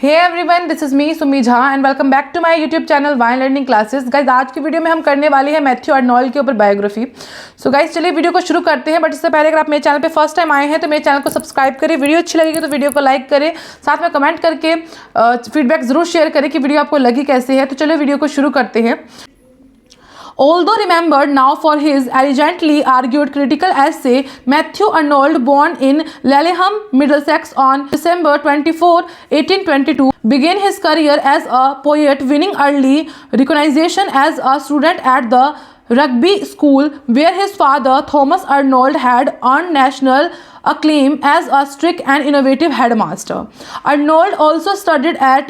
Hey everyone, this is me Sumi Jha and welcome back to my YouTube channel Vine Learning Classes. Guys आज की video में हम करने वाले हैं मैथ्यू अर्नोल्ड के ऊपर बायोग्राफी। सो गाइज चलिए वीडियो को शुरू करते हैं। बट इससे पहले अगर आप मेरे चैनल पे फर्स्ट टाइम आए हैं तो मेरे चैनल को सब्सक्राइब करें। वीडियो अच्छी लगेगी तो वीडियो को लाइक करें, साथ में कमेंट करके फीडबैक जरूर शेयर करें कि वीडियो आपको लगी कैसे है। तो चलिए वीडियो को शुरू करते हैं। Although remembered now for his elegantly argued critical essay, Matthew Arnold, born in Laleham, Middlesex on December 24, 1822, began his career as a poet, winning early recognition as a student at the Rugby School, where his father, Thomas Arnold, had earned national acclaim as a strict and innovative headmaster. Arnold also studied at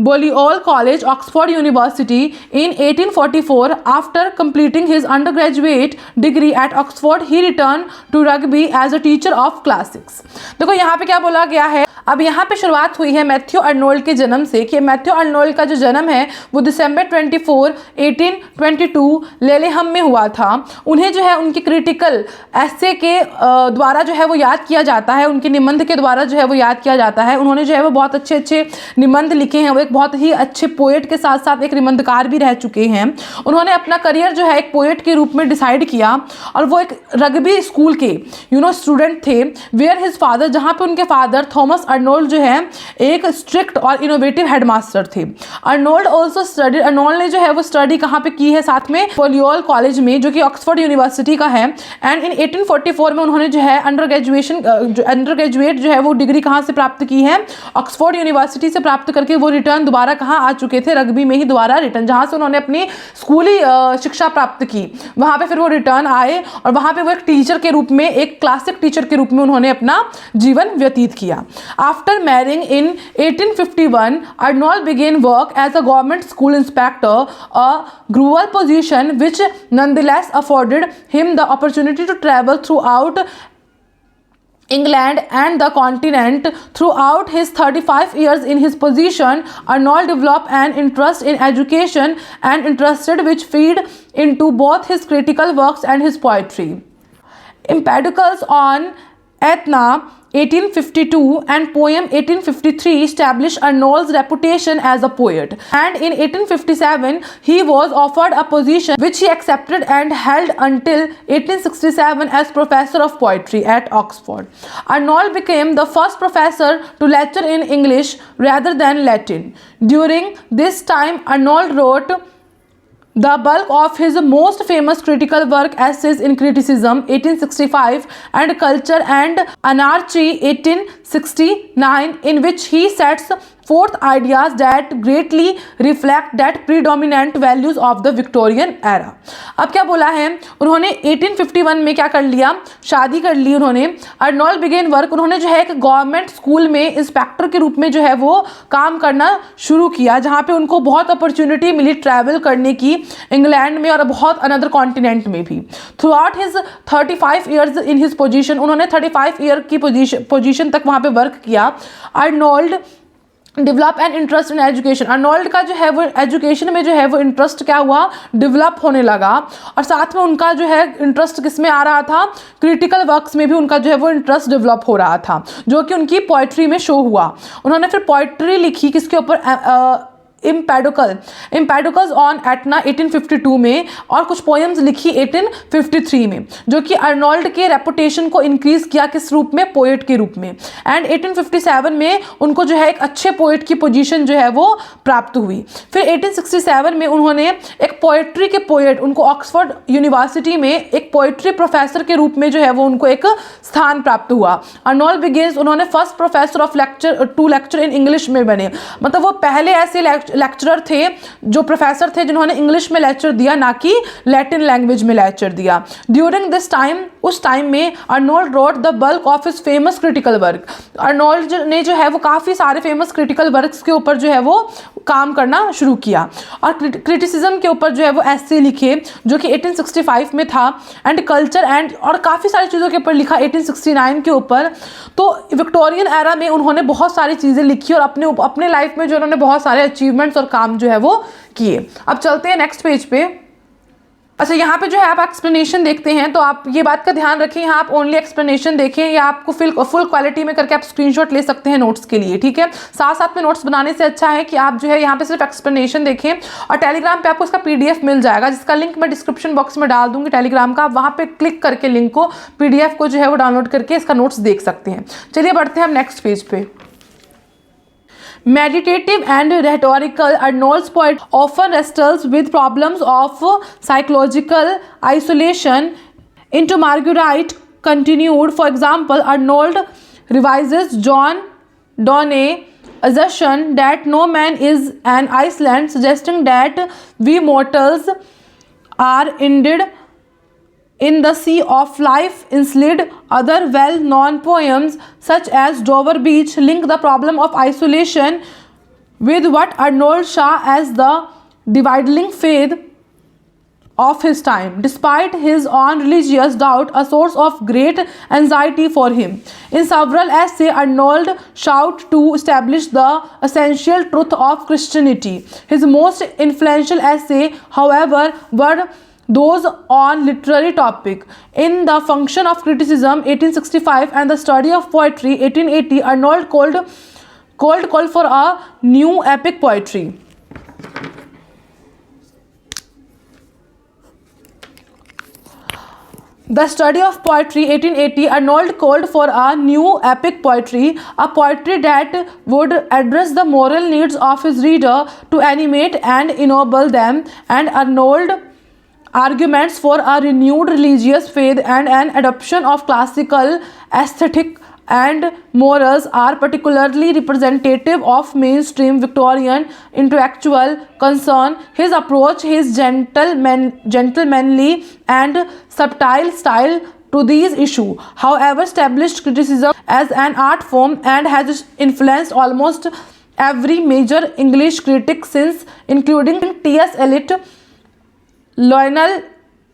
Balliol College, Oxford University in 1844. After completing his undergraduate degree at Oxford, he returned to Rugby as a teacher of classics. देखो यहाँ पे क्या बोला गया है। अब यहाँ पे शुरुआत हुई है मैथ्यू अर्नोल्ड के जन्म से कि मैथ्यू अर्नोल्ड का जो जन्म है वो दिसंबर 24, 1822 लेलेहम में हुआ था। उन्हें जो है उनके क्रिटिकल एस्से के द्वारा जो है वो याद किया जाता है, उनके निबंध के द्वारा जो है वो याद किया जाता है। उन्होंने जो है वो बहुत अच्छे अच्छे निबंध लिखे हैं। वो एक बहुत ही अच्छे पोएट के साथ साथ एक निबंधकार भी रह चुके हैं। उन्होंने अपना करियर जो है एक पोएट के रूप में डिसाइड किया और वो एक रग्बी स्कूल के स्टूडेंट थे, वेयर हिज फादर, जहाँ पे उनके फादर थॉमस अर्नोल्ड जो है एक स्ट्रिक्ट और इनोवेटिव हेडमास्टर थे। अर्नोल्ड ने जो है वो स्टडी कहाँ पे की है, साथ में बलियोल कॉलेज में जो कि ऑक्सफोर्ड यूनिवर्सिटी का है। एंड इन 1844 में उन्होंने जो है अंडर ग्रेजुएट जो है वो डिग्री कहाँ से प्राप्त की है, ऑक्सफोर्ड यूनिवर्सिटी से प्राप्त करके वो रिटर्न दोबारा कहाँ आ चुके थे, रग्बी में ही दोबारा रिटर्न, जहाँ से उन्होंने अपनी स्कूली शिक्षा प्राप्त की वहाँ पे फिर वो रिटर्न आए और वहाँ पे वो एक टीचर के रूप में, एक क्लासिक टीचर के रूप में उन्होंने अपना जीवन व्यतीत किया। After marrying in 1851, Arnold began work as a government school inspector, a cruel position which nonetheless afforded him the opportunity to travel throughout England and the continent. Throughout his 35 years in his position, Arnold developed an interest in education and interested which feed into both his critical works and his poetry. Empedocles on Etna 1852 and poem 1853 established Arnold's reputation as a poet, and in 1857 he was offered a position which he accepted and held until 1867 as professor of poetry at Oxford. Arnold became the first professor to lecture in English rather than Latin. During this time, Arnold wrote the bulk of his most famous critical work, Essays in Criticism 1865 and Culture and Anarchy 1869, in which he sets forth ideas that greatly reflect that predominant values of the Victorian era. अब क्या बोला है उन्होंने 1851 में क्या कर लिया, शादी कर ली उन्होंने। अर्नोल्ड बिगेन वर्क, उन्होंने जो है एक गवर्नमेंट स्कूल में इंस्पेक्टर के रूप में जो है वो काम करना शुरू किया, जहाँ पे उनको बहुत अपॉर्चुनिटी मिली ट्रैवल करने की इंग्लैंड में और बहुत अनदर कॉन्टिनेंट में भी। Through out his 35 years in his position, उन्होंने 35 ईयर की पोजीशन तक वहाँ पे वर्क किया। Arnold develop and interest in education, Arnold का जो है वो एजुकेशन में जो है वो इंटरेस्ट क्या हुआ, डेवलप होने लगा। और साथ में उनका जो है इंटरेस्ट किस में आ रहा था, क्रिटिकल वर्क्स में भी उनका जो है वो इंटरेस्ट डेवलप हो रहा था, जो कि उनकी पोइट्री में शो हुआ। उन्होंने फिर पोइट्री लिखी किसके ऊपर, एम्पेडोकल्स ऑन एटना 1852 में, और कुछ पोएम्स लिखी 1853 में, जो कि अर्नोल्ड के रेपुटेशन को इंक्रीज किया किस रूप में, पोएट के रूप में। एंड 1857 में उनको जो है एक अच्छे पोएट की पोजीशन जो है वो प्राप्त हुई। फिर 1867 में उन्होंने एक पोएट्री के पोएट, उनको ऑक्सफोर्ड यूनिवर्सिटी में एक पोएट्री प्रोफेसर के रूप में जो है वो उनको एक स्थान प्राप्त हुआ। अर्नोल्ड बिगेन्स, उन्होंने first professor of lecture in English में बने, मतलब वो पहले ऐसे लेक्चरर थे, जो प्रोफेसर थे जिन्होंने इंग्लिश में लेक्चर दिया, ना कि लैटिन लैंग्वेज में लेक्चर दिया। ड्यूरिंग दिस टाइम, उस टाइम में Arnold wrote the bulk of his famous critical work, Arnold ने जो है वो काफ़ी सारे फेमस क्रिटिकल वर्क्स के ऊपर जो है वो काम करना शुरू किया और क्रिटिसिज्म के ऊपर जो है वो ऐसे लिखे, जो कि 1865 में था। एंड कल्चर एंड और काफ़ी सारी चीज़ों के ऊपर लिखा 1869 के ऊपर। तो विक्टोरियन एरा में उन्होंने बहुत सारी चीज़ें लिखी और अपने लाइफ में जो उन्होंने बहुत सारे अचीवमेंट्स और काम जो है वो किए। अब चलते हैं नेक्स्ट पेज पे। अच्छा, यहाँ पे जो है आप एक्सप्लेनेशन देखते हैं तो आप ये बात का ध्यान रखें, यहाँ आप ओनली एक्सप्लेनेशन देखें या आपको फुल क्वालिटी में करके आप स्क्रीनशॉट ले सकते हैं नोट्स के लिए, ठीक है। साथ साथ में नोट्स बनाने से अच्छा है कि आप जो है यहाँ पे सिर्फ एक्सप्लेनेशन देखें। और टेलीग्राम पे आपको इसका PDF मिल जाएगा, जिसका लिंक मैं डिस्क्रिप्शन बॉक्स में डाल दूंगी टेलीग्राम का। आप वहाँ पे क्लिक करके लिंक को, PDF को जो है वो डाउनलोड करके इसका नोट्स देख सकते हैं। चलिए बढ़ते हैं हम नेक्स्ट पेज पे। Meditative and rhetorical, Arnold's poet often wrestles with problems of psychological isolation. Into Marguerite continued, for example, Arnold revises John Donne's assertion that no man is an island, suggesting that we mortals are indeed in the sea of life enslaved. Other well-known poems such as Dover Beach link the problem of isolation with what Arnold saw as the dividing faith of his time. Despite his own religious doubt, a source of great anxiety for him. In several essays, Arnold sought to establish the essential truth of Christianity. His most influential essays, however, were those on literary topic. In The Function of Criticism 1865 and The Study of Poetry 1880, Arnold called for a new epic poetry. The Study of Poetry 1880, Arnold called for a new epic poetry, a poetry that would address the moral needs of his reader to animate and ennoble them. And Arnold arguments for a renewed religious faith and an adoption of classical aesthetic and morals are particularly representative of mainstream Victorian intellectual concern. His approach, his gentlemanly and subtle style to these issues, however, established criticism as an art form and has influenced almost every major English critic since, including T.S. Eliot, Lionel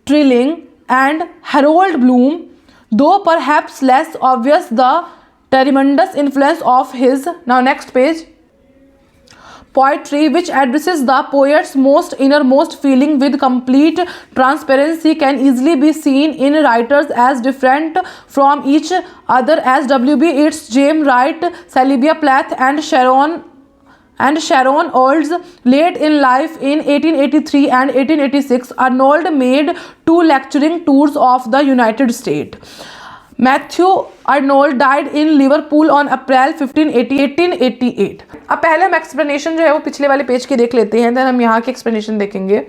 Trilling and Harold Bloom, though perhaps less obvious the tremendous influence of his, now next page, poetry, which addresses the poet's most innermost feeling with complete transparency, can easily be seen in writers as different from each other as W.B. Yeats, James Wright, Sylvia Plath and Sharon Olds. Late in life in 1883 and 1886, Arnold made 2 lecturing tours of the United States. Matthew Arnold died in Liverpool on April 15, 1888. अब पहले हम explanation जो है वो पिछले वाले page की देख लेते हैं, देन हम यहाँ की एक्सप्लेनेशन देखेंगे।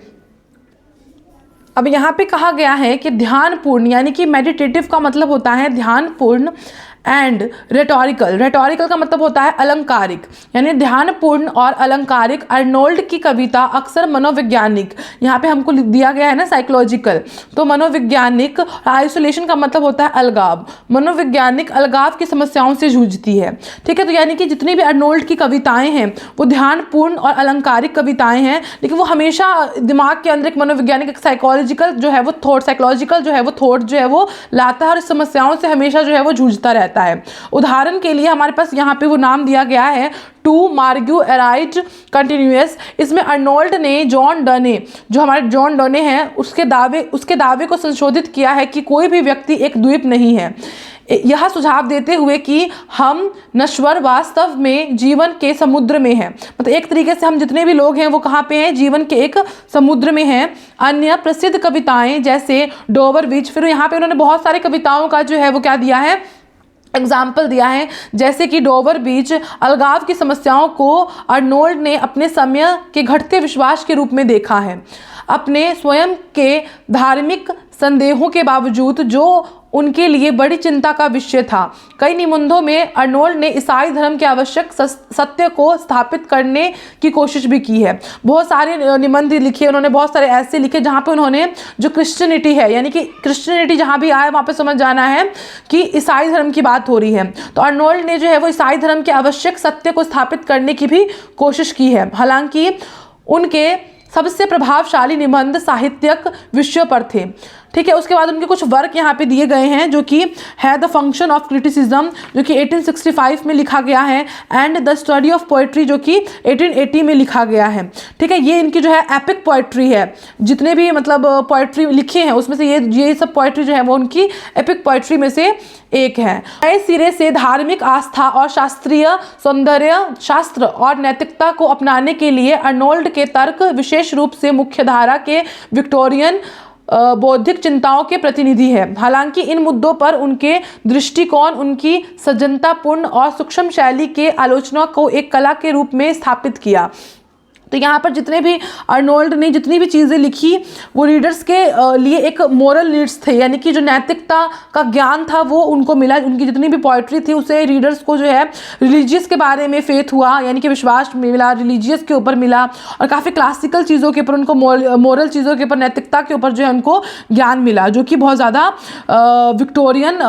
अब यहाँ पे कहा गया है कि ध्यानपूर्ण, यानी कि मेडिटेटिव का मतलब होता है ध्यानपूर्ण, एंड रेटोरिकल का मतलब होता है अलंकारिक, यानी ध्यानपूर्ण और अलंकारिक। अर्नोल्ड की कविता अक्सर मनोवैज्ञानिक, यहाँ पे हमको दिया गया है ना साइकोलॉजिकल, तो मनोवैज्ञानिक। आइसोलेशन का मतलब होता है अलगाव, मनोवैज्ञानिक अलगाव की समस्याओं से जूझती है, ठीक है। तो यानी कि जितनी भी अर्नोल्ड की कविताएं हैं वो ध्यानपूर्ण और अलंकारिक कविताएं हैं, लेकिन वो हमेशा दिमाग के अंदर एक मनोवैज्ञानिक, एक साइकोलॉजिकल जो है वो थॉट, साइकोलॉजिकल जो है वो थॉट जो है वो लाता है और इस समस्याओं से हमेशा जो है वो जूझता रहता है। उदाहरण के लिए हमारे पास यहाँ पे वो नाम दिया गया है टू मार्गुएराइट कंटिन्यूअस। इसमें अर्नोल्ड ने जॉन डने, जो हमारे जॉन डने हैं, उसके दावे को संशोधित किया है कि कोई भी व्यक्ति एक द्वीप नहीं है, यह सुझाव देते हुए कि हम नश्वर वास्तव में जीवन के समुद्र में हैं। मतलब एक तरीके से हम जितने भी लोग हैं वो कहाँ पे हैं, जीवन के एक समुद्र में हैं। अन्य प्रसिद्ध कविताएं जैसे डोवर बीच, फिर यहाँ पे उन्होंने बहुत सारी कविताओं का जो है वो क्या दिया है, एग्जाम्पल दिया है, जैसे कि डोवर बीच। अलगाव की समस्याओं को अर्नोल्ड ने अपने समय के घटते विश्वास के रूप में देखा है, अपने स्वयं के धार्मिक संदेहों के बावजूद, जो उनके लिए बड़ी चिंता का विषय था। कई निबंधों में अर्नोल्ड ने ईसाई धर्म के आवश्यक सत्य को स्थापित करने की कोशिश भी की है। बहुत सारे निबंध लिखे उन्होंने, बहुत सारे ऐसे लिखे जहाँ पे उन्होंने जो क्रिश्चियनिटी है, यानी कि क्रिश्चियनिटी जहाँ भी आए वहाँ पे समझ जाना है कि ईसाई धर्म की बात हो रही है। तो अर्नोल्ड ने जो है वो ईसाई धर्म के आवश्यक सत्य को स्थापित करने की भी कोशिश की है। हालांकि उनके सबसे प्रभावशाली निबंध साहित्यिक विषयों पर थे, ठीक है। उसके बाद उनके कुछ वर्क यहाँ पे दिए गए हैं जो कि है द फंक्शन ऑफ क्रिटिसिज्म जो कि 1865 में लिखा गया है, and the study of poetry जो कि 1880 में लिखा गया है। ठीक है, ये इनकी जो है एपिक पोएट्री है। जितने भी मतलब पोएट्री लिखे हैं उसमें से ये सब पोएट्री जो है वो उनकी एपिक पोएट्री में से एक है। नए सिरे से धार्मिक आस्था और शास्त्रीय सौंदर्य शास्त्र और नैतिकता को अपनाने के लिए अर्नोल्ड के तर्क विशेष रूप से मुख्यधारा के विक्टोरियन बौद्धिक चिंताओं के प्रतिनिधि है। हालांकि इन मुद्दों पर उनके दृष्टिकोण उनकी सज्जनतापूर्ण और सूक्ष्म शैली के आलोचना को एक कला के रूप में स्थापित किया। तो यहाँ पर जितने भी अर्नोल्ड ने जितनी भी चीज़ें लिखी वो रीडर्स के लिए एक मोरल नीड्स थे, यानी कि जो नैतिकता का ज्ञान था वो उनको मिला। उनकी जितनी भी पोइट्री थी उसे रीडर्स को जो है रिलीजियस के बारे में फेथ हुआ, यानी कि विश्वास मिला, रिलीजियस के ऊपर मिला, और काफ़ी क्लासिकल चीज़ों के ऊपर उनको मोरल चीज़ों के ऊपर, नैतिकता के ऊपर जो है उनको ज्ञान मिला, जो कि बहुत ज़्यादा विक्टोरियन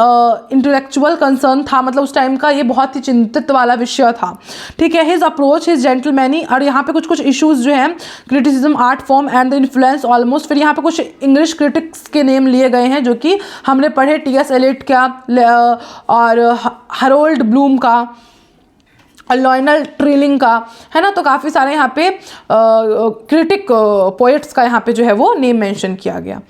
इंटेलेक्चुअल कंसर्न था। मतलब उस टाइम का ये बहुत ही चिंतित वाला विषय था। ठीक है, हिज अप्रोच हिज जेंटलमैनी, और यहाँ पे कुछ इश्यूज जो हैं, criticism, art form and the influence almost. फिर यहाँ पे कुछ इंग्लिश क्रिटिक्स के नेम लिए गए हैं जो कि हमने पढ़े, टी.एस. एलियट का और हैरोल्ड ब्लूम का और लॉयनल ट्रिलिंग का, है ना। तो काफ़ी सारे यहाँ पे क्रिटिक पोएट्स का यहाँ पे जो है वो नेम मेंशन किया गया।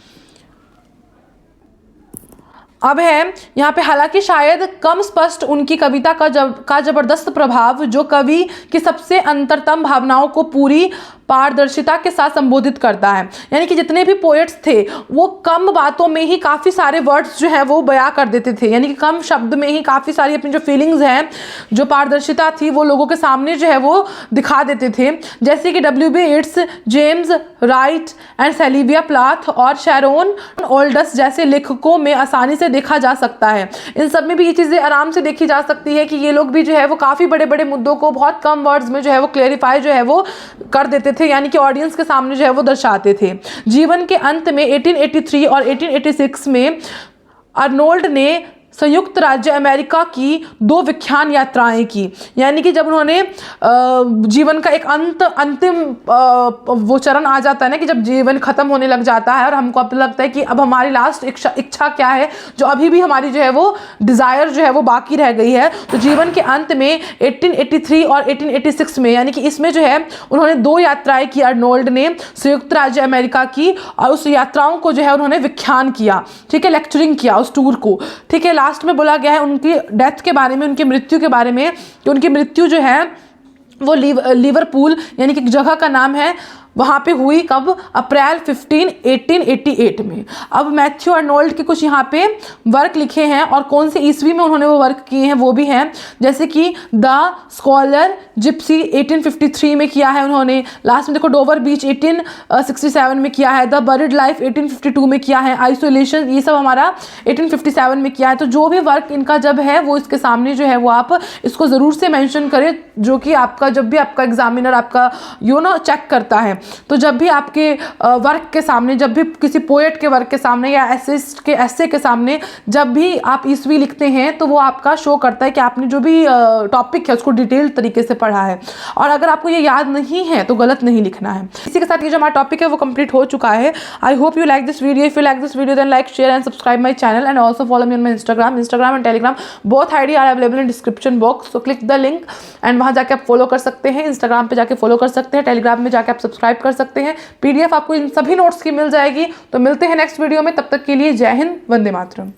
अब है यहाँ पे, हालांकि शायद कम स्पष्ट उनकी कविता का जबरदस्त प्रभाव जो कवि की सबसे अंतरतम भावनाओं को पूरी पारदर्शिता के साथ संबोधित करता है। यानी कि जितने भी पोएट्स थे वो कम बातों में ही काफ़ी सारे वर्ड्स जो है वो बयां कर देते थे, यानी कि कम शब्द में ही काफ़ी सारी अपनी जो फीलिंग्स हैं, जो पारदर्शिता थी वो लोगों के सामने जो है वो दिखा देते थे। जैसे कि W.B. Yeats, James Wright and Sylvia Plath और शैरोन ओल्डस जैसे लेखकों में आसानी से देखा जा सकता है। इन सब में भी ये चीज़ें आराम से देखी जा सकती है कि ये लोग भी जो है वो काफ़ी बड़े बड़े मुद्दों को बहुत कम वर्ड्स में जो है वो क्लेरिफाई जो है वो कर देते थे, यानी कि ऑडियंस के सामने जो है वो दर्शाते थे। जीवन के अंत में 1883 और 1886 में अर्नोल्ड ने संयुक्त राज्य अमेरिका की 2 विख्यात यात्राएं की, यानी कि जब उन्होंने जीवन का एक अंतिम वो चरण आ जाता है ना, कि जब जीवन खत्म होने लग जाता है और हमको अब लगता है कि अब हमारी लास्ट इच्छा क्या है, जो अभी भी हमारी जो है वो डिज़ायर जो है वो बाकी रह गई है। तो जीवन के अंत में 1883 और 1886 में, यानी कि इसमें जो है उन्होंने 2 यात्राएं की अर्नोल्ड ने संयुक्त राज्य अमेरिका की, और उस यात्राओं को जो है उन्होंने व्याख्यान किया। ठीक है, लेक्चरिंग किया उस टूर को। ठीक है, लास्ट में बोला गया है उनकी डेथ के बारे में, उनकी मृत्यु के बारे में, कि उनकी मृत्यु जो है वो लिवरपूल यानी कि जगह का नाम है, वहाँ पे हुई। कब? अप्रैल 15, 1888 में। अब मैथ्यू अर्नोल्ड के कुछ यहाँ पे वर्क लिखे हैं, और कौन से ईस्वी में उन्होंने वो वर्क किए हैं वो भी हैं, जैसे कि द स्कॉलर जिप्सी 1853 में किया है उन्होंने। लास्ट में देखो डोवर बीच 1867 में किया है। द बरिड लाइफ 1852 में किया है। आइसोलेशन ये सब हमारा 1857 में किया है। तो जो भी वर्क इनका जब है वो इसके सामने जो है वो आप इसको ज़रूर से मेंशन करें, जो कि आपका जब भी आपका एग्जामिनर आपका चेक करता है, तो जब भी आपके वर्क के सामने, जब भी किसी पोएट के वर्क के सामने या एसेस्ट के एसे के सामने जब भी आप ईस्वी लिखते हैं, तो वो आपका शो करता है कि आपने जो भी टॉपिक है उसको डिटेल तरीके से पढ़ा है। और अगर आपको ये याद नहीं है तो गलत नहीं लिखना है। इसी के साथ ये जो हमारा टॉपिक है वो कंप्लीट हो चुका है। I hope you like this video. If you like this video then like, share and subscribe my channel, and also follow me on my Instagram and Telegram. Both ID are available in description box, so click the link and वहाँ जाके आप follow कर सकते हैं। Instagram पे जाके follow कर सकते हैं, टेलीग्राम में जाके आप सब्सक्राइब कर सकते हैं। PDF आपको इन सभी नोट्स की मिल जाएगी। तो मिलते हैं नेक्स्ट वीडियो में, तब तक के लिए जय हिंद, वंदे मातरम।